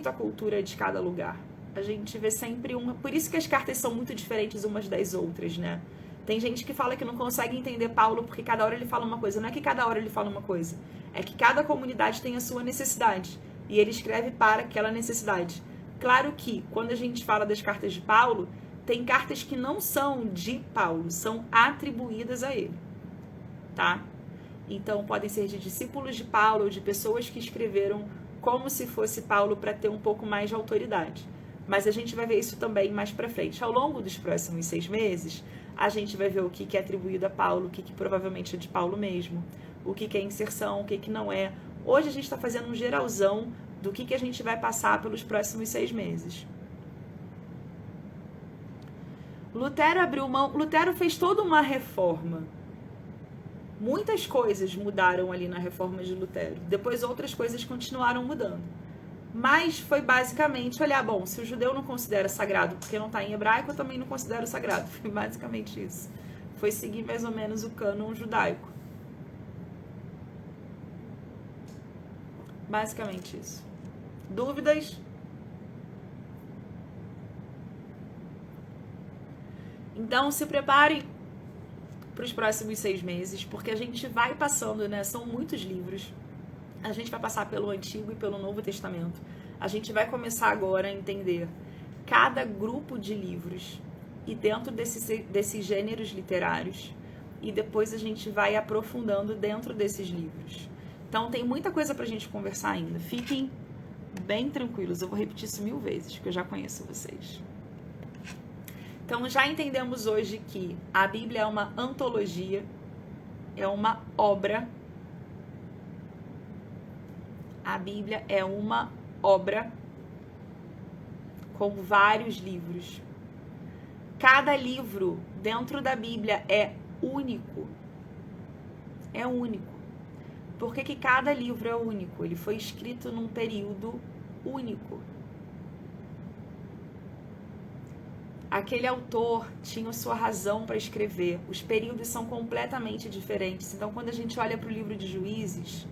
a cultura de cada lugar. A gente vê sempre uma... Por isso que as cartas são muito diferentes umas das outras, né? Tem gente que fala que não consegue entender Paulo porque cada hora ele fala uma coisa. Não é que cada hora ele fala uma coisa. É que cada comunidade tem a sua necessidade. E ele escreve para aquela necessidade. Claro que, quando a gente fala das cartas de Paulo, tem cartas que não são de Paulo, são atribuídas a ele. Tá? Então, podem ser de discípulos de Paulo ou de pessoas que escreveram como se fosse Paulo para ter um pouco mais de autoridade. Mas a gente vai ver isso também mais para frente. Ao longo dos próximos 6 meses... a gente vai ver o que é atribuído a Paulo, o que provavelmente é de Paulo mesmo, o que é inserção, o que não é. Hoje a gente está fazendo um geralzão do que a gente vai passar pelos próximos 6 meses. Lutero abriu mão, Lutero fez toda uma reforma. Muitas coisas mudaram ali na reforma de Lutero. Depois outras coisas continuaram mudando. Mas foi basicamente olhar, bom, se o judeu não considera sagrado porque não está em hebraico, eu também não considero sagrado. Foi basicamente isso. Foi seguir mais ou menos o cânon judaico. Basicamente isso. Dúvidas? Então, se preparem para os próximos 6 meses, porque a gente vai passando, né? São muitos livros. A gente vai passar pelo Antigo e pelo Novo Testamento. A gente vai começar agora a entender cada grupo de livros e dentro desses gêneros literários. E depois a gente vai aprofundando dentro desses livros. Então tem muita coisa pra gente conversar ainda. Fiquem bem tranquilos. Eu vou repetir isso 1000 vezes, porque eu já conheço vocês. Então já entendemos hoje que a Bíblia é uma antologia, é uma obra. A Bíblia é uma obra com vários livros. Cada livro dentro da Bíblia é único. É único. Por que cada livro é único? Ele foi escrito num período único. Aquele autor tinha sua razão para escrever. Os períodos são completamente diferentes. Então, quando a gente olha para o livro de Juízes,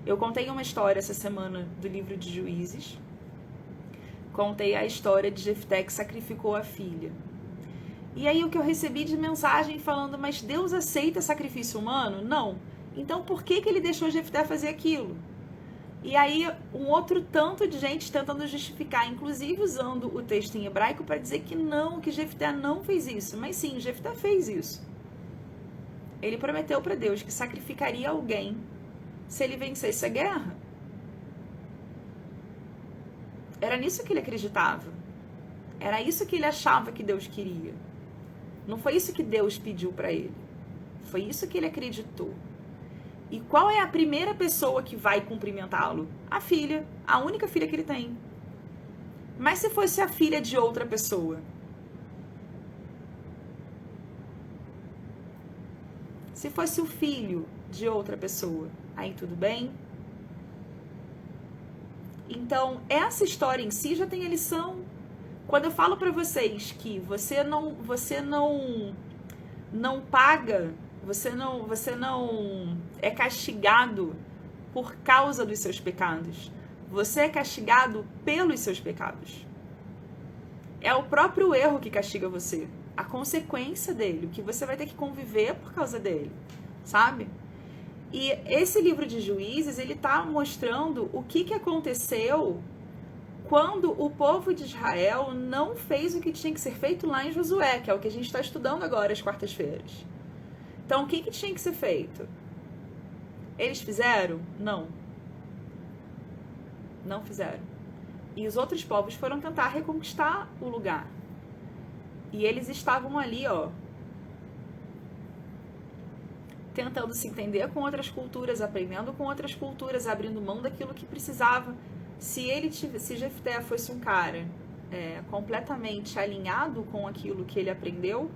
eu contei uma história essa semana do livro de Juízes. Contei a história de Jefté que sacrificou a filha. E aí o que eu recebi de mensagem falando, mas Deus aceita sacrifício humano? Não. Então por que ele deixou Jefté fazer aquilo? E aí um outro tanto de gente tentando justificar, inclusive usando o texto em hebraico para dizer que não, que Jefté não fez isso. Mas sim, Jefté fez isso. Ele prometeu para Deus que sacrificaria alguém se ele vencesse a guerra. Era nisso que ele acreditava. Era isso que ele achava que Deus queria. Não foi isso que Deus pediu para ele. Foi isso que ele acreditou. E qual é a primeira pessoa que vai cumprimentá-lo? A filha, a única filha que ele tem. Mas se fosse a filha de outra pessoa? Se fosse o filho de outra pessoa, aí tudo bem? Então, essa história em si já tem a lição. Quando eu falo para vocês que você não paga, você não é castigado por causa dos seus pecados. Você é castigado pelos seus pecados. É o próprio erro que castiga você. A consequência dele, o que você vai ter que conviver por causa dele, sabe? E esse livro de Juízes, ele tá mostrando o que aconteceu quando o povo de Israel não fez o que tinha que ser feito lá em Josué, que é o que a gente está estudando agora às quartas-feiras. Então, o que tinha que ser feito? Eles fizeram? Não. Não fizeram. E os outros povos foram tentar reconquistar o lugar. E eles estavam ali, ó, tentando se entender com outras culturas, aprendendo com outras culturas, abrindo mão daquilo que precisava. Se Jefté fosse um cara completamente alinhado com aquilo que ele aprendeu,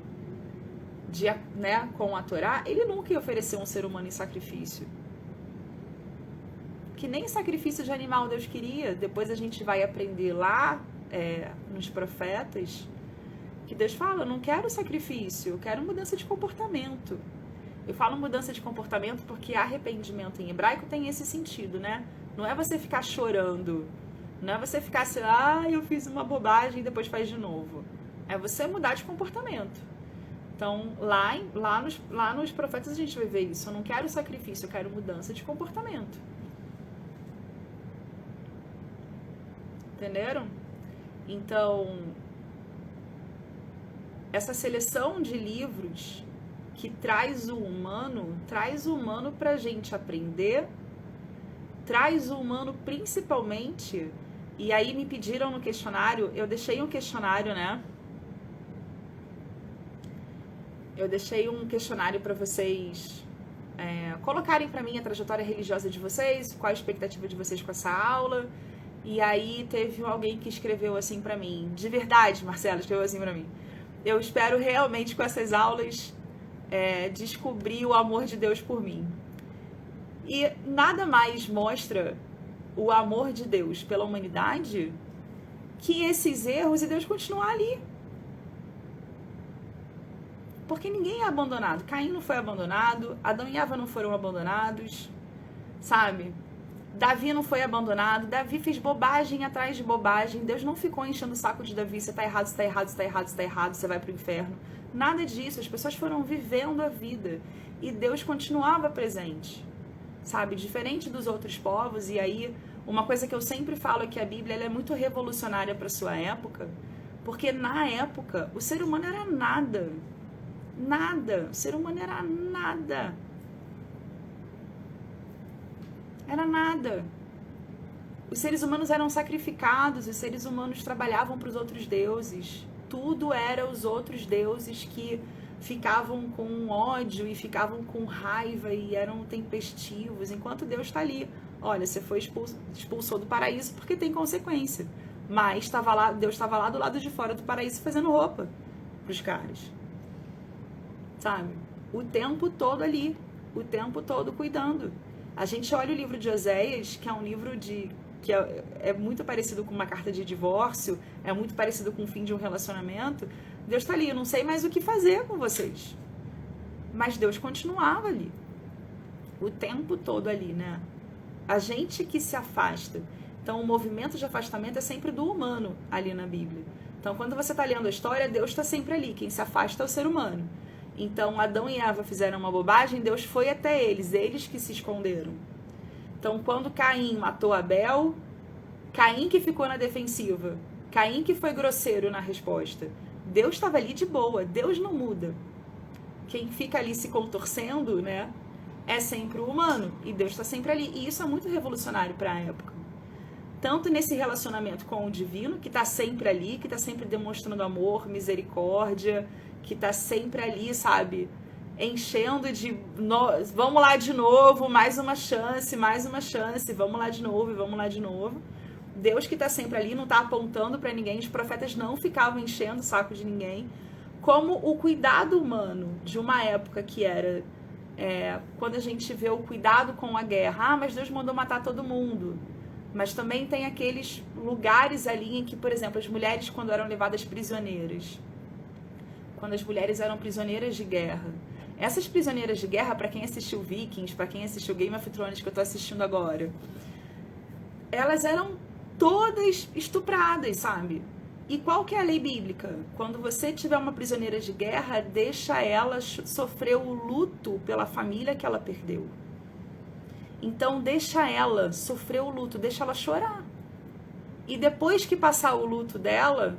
com a Torá, ele nunca ia oferecer um ser humano em sacrifício. Que nem sacrifício de animal Deus queria. Depois a gente vai aprender lá nos profetas que Deus fala, eu não quero sacrifício, eu quero mudança de comportamento. Eu falo mudança de comportamento porque arrependimento em hebraico tem esse sentido, né? Não é você ficar chorando, não é você ficar assim, eu fiz uma bobagem e depois faz de novo. É você mudar de comportamento. Então, lá nos profetas a gente vai ver isso. Eu não quero sacrifício, eu quero mudança de comportamento. Entenderam? Então, essa seleção de livros que traz o humano pra gente aprender, traz o humano principalmente, e aí me pediram no questionário, eu deixei um questionário, né? Eu deixei um questionário para vocês colocarem para mim a trajetória religiosa de vocês, qual a expectativa de vocês com essa aula. E aí teve alguém que escreveu assim para mim, de verdade, Marcela, escreveu assim para mim, eu espero realmente com essas aulas descobrir o amor de Deus por mim. E nada mais mostra o amor de Deus pela humanidade que esses erros e Deus continuar ali. Porque ninguém é abandonado. Caim não foi abandonado, Adão e Eva não foram abandonados, sabe? Davi não foi abandonado, Davi fez bobagem atrás de bobagem, Deus não ficou enchendo o saco de Davi, você tá errado, você tá errado, você tá errado, você tá errado, você vai pro inferno. Nada disso, as pessoas foram vivendo a vida e Deus continuava presente, sabe? Diferente dos outros povos. E aí, uma coisa que eu sempre falo é que a Bíblia ela é muito revolucionária para sua época, porque na época o ser humano era nada. Nada. O ser humano era nada. Era nada. Os seres humanos eram sacrificados, os seres humanos trabalhavam para os outros deuses. Tudo era os outros deuses que ficavam com ódio e ficavam com raiva e eram tempestivos, enquanto Deus está ali. Olha, você foi expulsou do paraíso porque tem consequência. Mas Deus estava lá do lado de fora do paraíso fazendo roupa para os caras. Sabe? O tempo todo ali, o tempo todo cuidando. A gente olha o livro de Oséias, que é um livro que é muito parecido com uma carta de divórcio, é muito parecido com o fim de um relacionamento. Deus está ali, eu não sei mais o que fazer com vocês. Mas Deus continuava ali. O tempo todo ali, né? A gente que se afasta. Então, o movimento de afastamento é sempre do humano ali na Bíblia. Então, quando você está lendo a história, Deus está sempre ali. Quem se afasta é o ser humano. Então, Adão e Eva fizeram uma bobagem, Deus foi até eles que se esconderam. Então, quando Caim matou Abel, Caim que ficou na defensiva, Caim que foi grosseiro na resposta, Deus estava ali de boa, Deus não muda. Quem fica ali se contorcendo, né, é sempre o humano, e Deus está sempre ali. E isso é muito revolucionário para a época. Tanto nesse relacionamento com o divino, que está sempre ali, que está sempre demonstrando amor, misericórdia, que está sempre ali, sabe, enchendo de vamos lá de novo, mais uma chance, vamos lá de novo e vamos lá de novo. Deus que está sempre ali, não está apontando para ninguém, os profetas não ficavam enchendo o saco de ninguém, como o cuidado humano de uma época que era, quando a gente vê o cuidado com a guerra, mas Deus mandou matar todo mundo. Mas também tem aqueles lugares ali em que, por exemplo, as mulheres quando eram levadas prisioneiras, quando as mulheres eram prisioneiras de guerra, essas prisioneiras de guerra, para quem assistiu Vikings, para quem assistiu Game of Thrones, que eu tô assistindo agora, elas eram todas estupradas, sabe? E qual que é a lei bíblica? Quando você tiver uma prisioneira de guerra, deixa ela sofrer o luto pela família que ela perdeu. Então, deixa ela sofrer o luto, deixa ela chorar. E depois que passar o luto dela,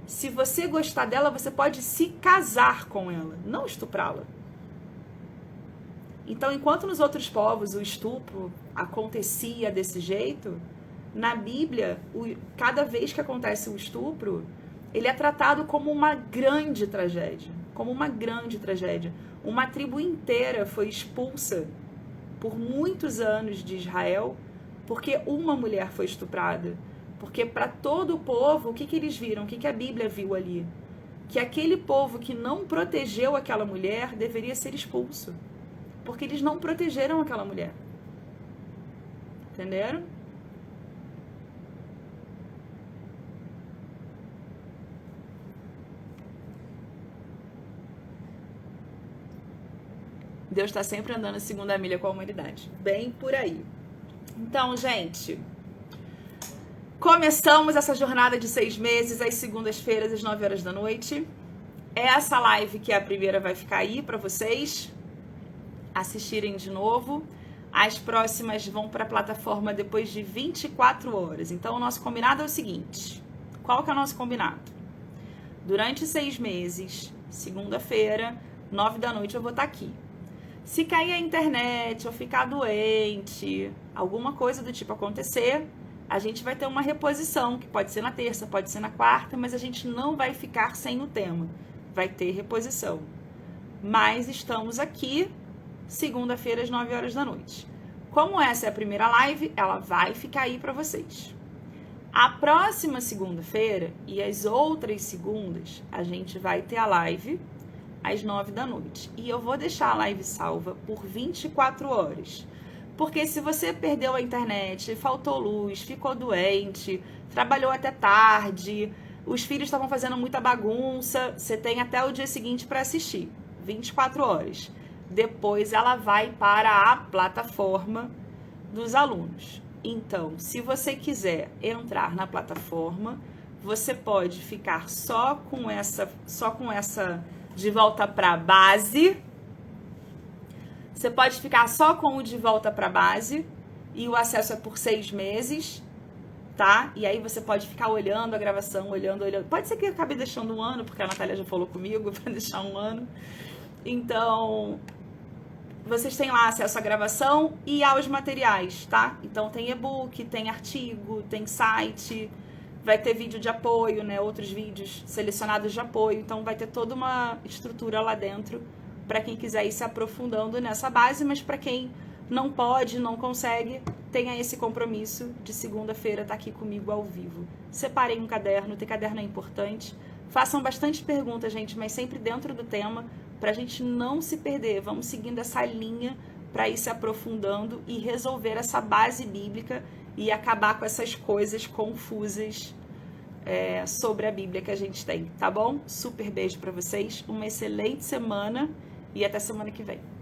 se você gostar dela, você pode se casar com ela, não estuprá-la. Então, enquanto nos outros povos o estupro acontecia desse jeito, na Bíblia, cada vez que acontece o estupro, ele é tratado como uma grande tragédia. Como uma grande tragédia. Uma tribo inteira foi expulsa por muitos anos de Israel, porque uma mulher foi estuprada. Porque para todo o povo, o que eles viram? O que a Bíblia viu ali? Que aquele povo que não protegeu aquela mulher deveria ser expulso. Porque eles não protegeram aquela mulher. Entenderam? Deus está sempre andando a segunda milha com a humanidade. Bem por aí. Então, gente, começamos essa jornada de 6 meses, às segundas-feiras, às 9 horas da noite. Essa live, que é a primeira, vai ficar aí para vocês assistirem de novo. As próximas vão para a plataforma depois de 24 horas. Então, o nosso combinado é o seguinte. Qual que é o nosso combinado? Durante 6 meses, segunda-feira, 9 da noite, eu vou estar aqui. Se cair a internet ou ficar doente, alguma coisa do tipo acontecer, a gente vai ter uma reposição, que pode ser na terça, pode ser na quarta, mas a gente não vai ficar sem o tema. Vai ter reposição. Mas estamos aqui, segunda-feira, às 9 horas da noite. Como essa é a primeira live, ela vai ficar aí para vocês. A próxima segunda-feira e as outras segundas, a gente vai ter a live às 9 da noite. E eu vou deixar a live salva por 24 horas. Porque se você perdeu a internet, faltou luz, ficou doente, trabalhou até tarde, os filhos estavam fazendo muita bagunça, você tem até o dia seguinte para assistir. 24 horas. Depois ela vai para a plataforma dos alunos. Então, se você quiser entrar na plataforma, você pode ficar só com essa de volta para base. Você pode ficar só com o de volta para base e o acesso é por 6 meses, tá? E aí você pode ficar olhando a gravação, olhando. Pode ser que eu acabe deixando 1 ano, porque a Natália já falou comigo para deixar 1 ano. Então, vocês têm lá acesso à gravação e aos materiais, tá? Então tem e-book, tem artigo, tem site, vai ter vídeo de apoio, né? Outros vídeos selecionados de apoio. Então vai ter toda uma estrutura lá dentro para quem quiser ir se aprofundando nessa base, mas para quem não pode, não consegue, tenha esse compromisso de segunda-feira estar aqui comigo ao vivo. Separem um caderno, ter caderno é importante. Façam bastante perguntas, gente, mas sempre dentro do tema, para a gente não se perder. Vamos seguindo essa linha para ir se aprofundando e resolver essa base bíblica e acabar com essas coisas confusas sobre a Bíblia que a gente tem, tá bom? Super beijo para vocês, uma excelente semana e até semana que vem.